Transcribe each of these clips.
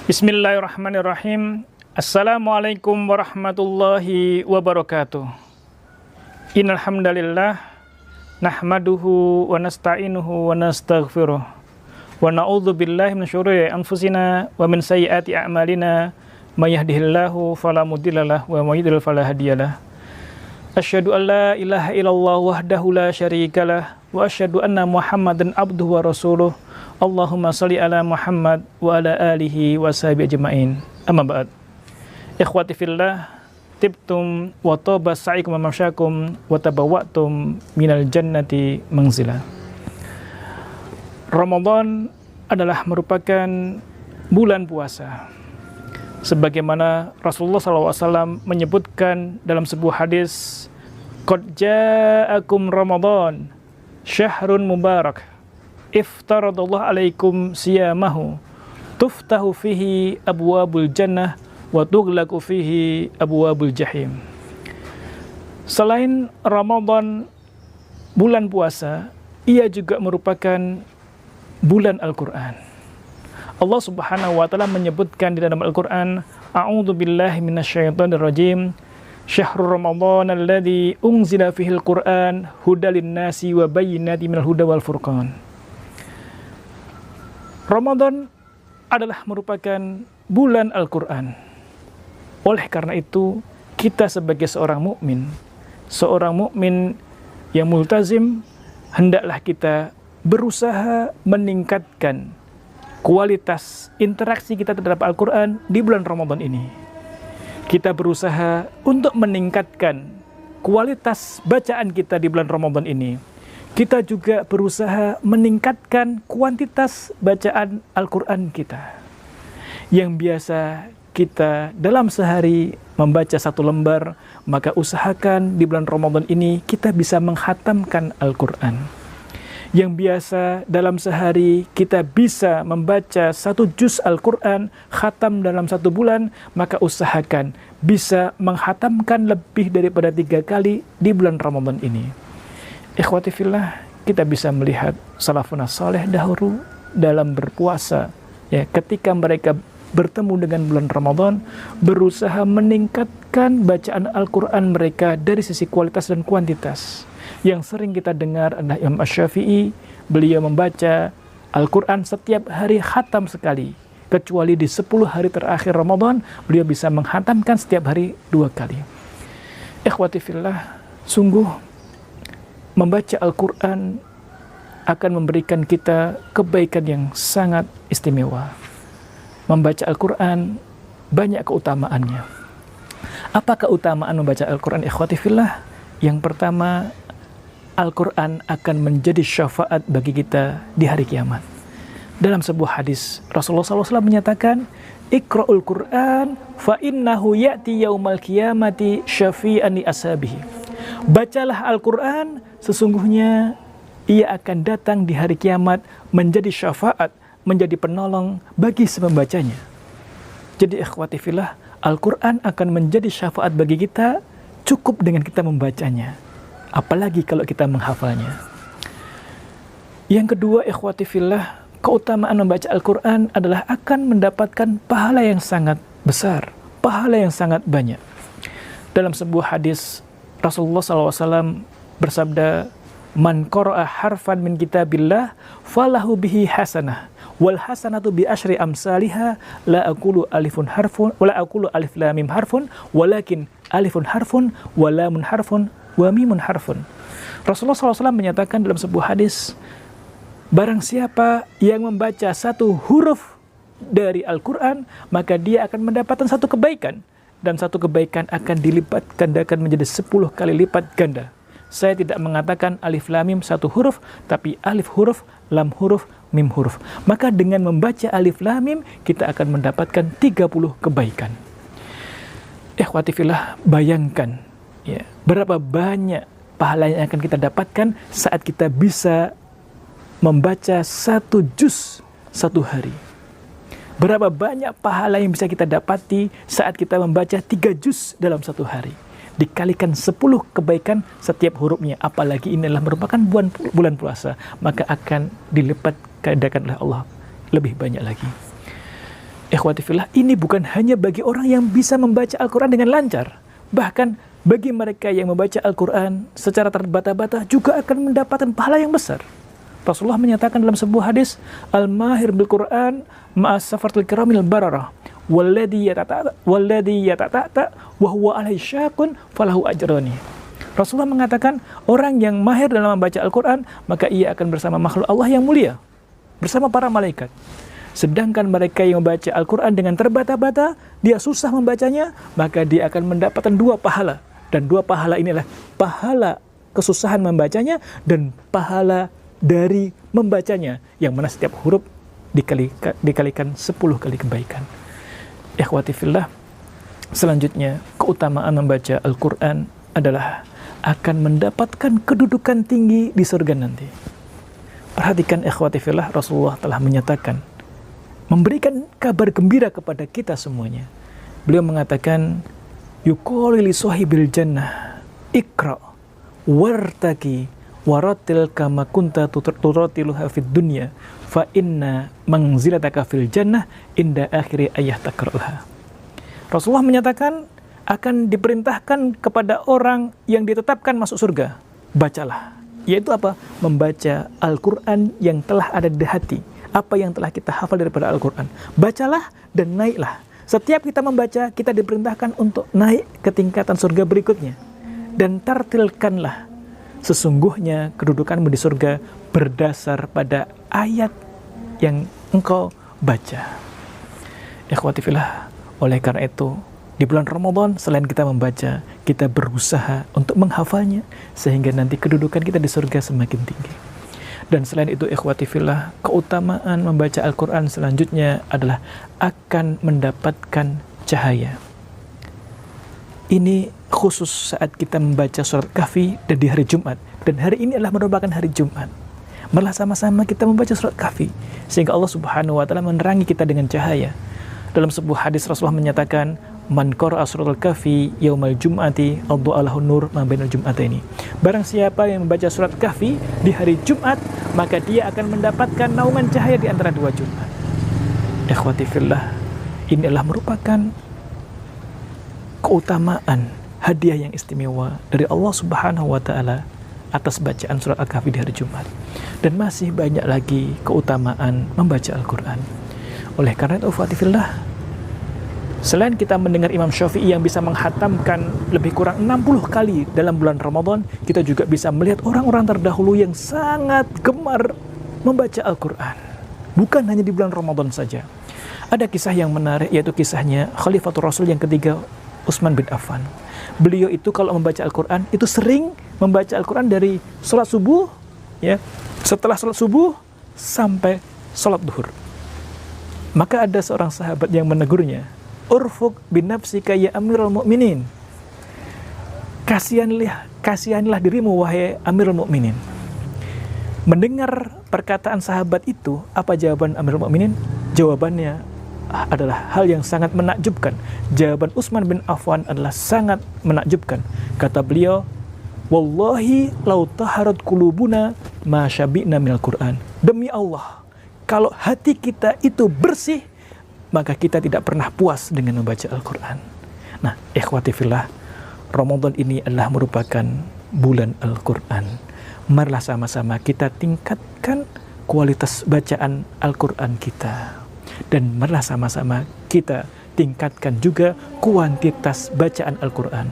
Bismillahirrahmanirrahim. Assalamualaikum warahmatullahi wabarakatuh. Innal hamdalillah nahmaduhu wa nasta'inuhu wa nastaghfiruh wa na'udzu billahi min syururi anfusina wa min sayyiati a'malina may yahdihillahu fala mudhillalah wa may yudhlil fala hadiyalah. Asyhadu an la ilaha illallah wahdahu la syarikalah wa asyhadu anna Muhammadan abduhu wa rasuluh. Allahumma shalli ala Muhammad wa ala alihi wa sahbihi ajma'in. Amma ba'd. Ikhwati fillah, tibtum wa taba sa'ikum wa mamsyakum wa tabawwa'tum minal jannati manzila. Ramadan adalah merupakan bulan puasa. Sebagaimana Rasulullah SAW menyebutkan dalam sebuah hadis, qad ja'akum Ramadan syahrun mubarak iftaradallahu alaikum siyamahu tuftahu fihi abwabul jannah wa tughlaqu fihi abwabul jahim. Selain Ramadan, bulan puasa, ia juga merupakan bulan Al-Quran. Allah Subhanahu wa taala menyebutkan di dalam Al-Qur'an, a'udzu billahi minasyaitonir rajim, syahrul ramadan alladzi unzila fihil qur'an hudal linnasi wa bayyinatin minal huda wal furqan. Ramadan adalah merupakan bulan Al-Qur'an. Oleh karena itu, kita sebagai seorang mukmin yang multazim, hendaklah kita berusaha meningkatkan kualitas interaksi kita terhadap Al-Quran di bulan Ramadan ini. Kita berusaha untuk meningkatkan kualitas bacaan kita di bulan Ramadan ini. Kita juga berusaha meningkatkan kuantitas bacaan Al-Quran kita. Yang biasa kita dalam sehari membaca 1 lembar, maka usahakan di bulan Ramadan ini kita bisa menghatamkan Al-Quran. Yang biasa dalam sehari kita bisa membaca 1 juz Al-Quran, khatam dalam 1 bulan, maka usahakan bisa menghatamkan lebih daripada 3 kali di bulan Ramadan ini. Ikhwati fillah, kita bisa melihat salafun saleh dahulu dalam berpuasa, ya, ketika mereka bertemu dengan bulan Ramadan, berusaha meningkatkan bacaan Al-Quran mereka dari sisi kualitas dan kuantitas. Yang sering kita dengar adalah Imam Asy-Syafi'i, beliau membaca Al-Quran setiap hari khatam sekali. Kecuali di 10 hari terakhir Ramadan, beliau bisa menghatamkan setiap hari 2 kali. Ikhwati fillah, sungguh membaca Al-Quran akan memberikan kita kebaikan yang sangat istimewa. Membaca Al-Quran banyak keutamaannya. Apa keutamaan membaca Al-Quran, ikhwati fillah? Yang pertama, Al-Quran akan menjadi syafaat bagi kita di hari kiamat. Dalam sebuah hadis, Rasulullah SAW menyatakan, Iqra'ul Quran fa innahu ya'ti yaumal qiyamati syafi'an li ashabihi. Bacalah Al-Quran, sesungguhnya ia akan datang di hari kiamat menjadi syafaat, menjadi penolong bagi si pembacanya. Jadi ikhwati fillah, Al-Quran akan menjadi syafaat bagi kita cukup dengan kita membacanya. Apalagi kalau kita menghafalnya. Yang kedua, ikhwati fillah, keutamaan membaca Al-Quran adalah akan mendapatkan pahala yang sangat besar, pahala yang sangat banyak. Dalam sebuah hadis, Rasulullah SAW bersabda, Man qara'a harfan min kitabillah falahu bihi hasanah wal hasanatu bi asyri amsalihha la aqulu alifun harfun wala aqulu alif lam mim harfun walakin alifun harfun wa lamun harfun wa mimun harfun. Rasulullah SAW menyatakan dalam sebuah hadis, barang siapa yang membaca 1 huruf dari Al-Quran, maka dia akan mendapatkan 1 kebaikan, dan 1 kebaikan akan dilipat gandakan menjadi 10 kali lipat ganda. Saya tidak mengatakan alif lam mim 1 huruf, tapi alif huruf, lam huruf, mim huruf. Maka dengan membaca alif lam mim, kita akan mendapatkan 30 kebaikan. Ikhwati fillah, bayangkan, ya, berapa banyak pahala yang akan kita dapatkan saat kita bisa membaca 1 juz 1 hari. Berapa banyak pahala yang bisa kita dapati saat kita membaca 3 juz dalam 1 hari. dikalikan 10 kebaikan setiap hurufnya, apalagi ini adalah merupakan bulan puasa, maka akan dilipat gandakan oleh Allah lebih banyak lagi. Ikhwati fillah, ini bukan hanya bagi orang yang bisa membaca Al-Quran dengan lancar, bahkan bagi mereka yang membaca Al-Quran secara terbata-bata juga akan mendapatkan pahala yang besar. Rasulullah menyatakan dalam sebuah hadis, Al-mahir bil Quran ma'as safartil kiramil bararah walladhi yatata'ta wa huwa alaihi syaqun falahu ajrani. Rasulullah mengatakan, orang yang mahir dalam membaca Al-Quran, maka ia akan bersama makhluk Allah yang mulia, bersama para malaikat. Sedangkan mereka yang membaca Al-Quran dengan terbata-bata, dia susah membacanya, maka dia akan mendapatkan 2 pahala. Dan 2 pahala inilah pahala kesusahan membacanya dan pahala dari membacanya, yang mana setiap huruf dikalikan 10 kali kebaikan. Ikhwati fillah, selanjutnya keutamaan membaca Al-Quran adalah akan mendapatkan kedudukan tinggi di surga nanti. Perhatikan ikhwati fillah, Rasulullah telah menyatakan, memberikan kabar gembira kepada kita semuanya. Beliau mengatakan, yuqalu li sahibil jannah iqra wartaqi waratil kama kunta turatiluha fid dunya fa inna manzilataka fil jannah inda akhiri ayah takra'uha. Rasulullah menyatakan akan diperintahkan kepada orang yang ditetapkan masuk surga, bacalah, yaitu apa? Membaca Al-Quran yang telah ada di hati, apa yang telah kita hafal daripada Al-Quran. Bacalah dan naiklah. Setiap kita membaca, kita diperintahkan untuk naik ke tingkatan surga berikutnya. Dan tartilkanlah, sesungguhnya kedudukanmu di surga berdasar pada ayat yang engkau baca. Ikhwati fillah, oleh karena itu, di bulan Ramadan, selain kita membaca, kita berusaha untuk menghafalnya, sehingga nanti kedudukan kita di surga semakin tinggi. Dan selain itu, ikhwati fillah, keutamaan membaca Al-Quran selanjutnya adalah akan mendapatkan cahaya. Ini khusus saat kita membaca surat Kahfi dan di hari Jumat. Dan hari ini adalah merupakan hari Jumat. Malah sama-sama kita membaca surat Kahfi, sehingga Allah Subhanahu wa Ta'ala menerangi kita dengan cahaya. Dalam sebuah hadis Rasulullah menyatakan, man qara'a suratul Kahfi yaumal jum'ati addu'a lahu nur ma bainal jum'ataini. Barang siapa yang membaca surat Kahfi di hari Jumat, maka dia akan mendapatkan naungan cahaya di antara 2 Jumat. Ikhwati fillah, ini adalah merupakan keutamaan, hadiah yang istimewa dari Allah Subhanahu wa Ta'ala atas bacaan surat Al-Kahfi di hari Jumat. Dan masih banyak lagi keutamaan membaca Al-Quran. Oleh karena itu, ikhwati fillah, selain kita mendengar Imam Syafi'i yang bisa menghatamkan lebih kurang 60 kali dalam bulan Ramadan, kita juga bisa melihat orang-orang terdahulu yang sangat gemar membaca Al-Quran. Bukan hanya di bulan Ramadan saja. Ada kisah yang menarik, yaitu kisahnya Khalifatul Rasul yang ketiga, Utsman bin Affan. Beliau itu kalau membaca Al-Quran, itu sering membaca Al-Quran dari sholat subuh, ya, setelah sholat subuh sampai sholat duhur. Maka ada seorang sahabat yang menegurnya, urfuk bin nafsika ya amirul mu'minin. Kasihanilah dirimu wahai amirul mu'minin. Mendengar perkataan sahabat itu, apa jawaban amirul mu'minin? Jawabannya adalah hal yang sangat menakjubkan. Jawaban Utsman bin Affan adalah sangat menakjubkan. Kata beliau, wallahi lau taharat qulubuna ma syabi'na minal Qur'an. Demi Allah, kalau hati kita itu bersih, maka kita tidak pernah puas dengan membaca Al-Quran. Nah, ikhwati fillah, Ramadan ini adalah merupakan bulan Al-Quran. Marilah sama-sama kita tingkatkan kualitas bacaan Al-Quran kita. Dan marilah sama-sama kita tingkatkan juga kuantitas bacaan Al-Quran.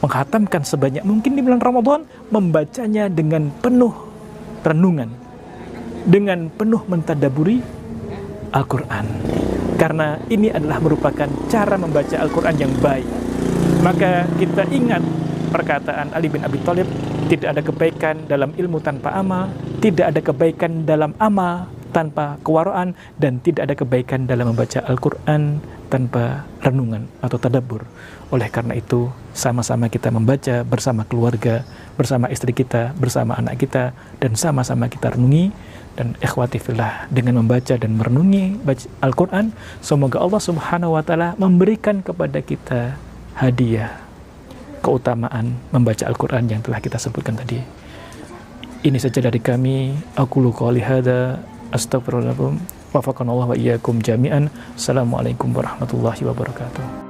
Menghatamkan sebanyak mungkin di bulan Ramadan, membacanya dengan penuh renungan, dengan penuh mentadaburi Al-Quran. Karena ini adalah merupakan cara membaca Al-Quran yang baik. Maka kita ingat perkataan Ali bin Abi Thalib, tidak ada kebaikan dalam ilmu tanpa amal, tidak ada kebaikan dalam amal tanpa kewaraan, dan tidak ada kebaikan dalam membaca Al-Quran tanpa renungan atau tadabbur. Oleh karena itu, sama-sama kita membaca bersama keluarga, bersama istri kita, bersama anak kita, dan sama-sama kita renungi. Dan ikhwati fillah, dengan membaca dan merenungi Al-Quran, semoga Allah Subhanahu wa Ta'ala memberikan kepada kita hadiah keutamaan membaca Al-Quran yang telah kita sebutkan tadi. Ini saja dari kami. Aqulu qouli hadza astaghfirullahaladzim. Wafaqanallahu wa iyyakum jami'an. Assalamualaikum warahmatullahi wabarakatuh.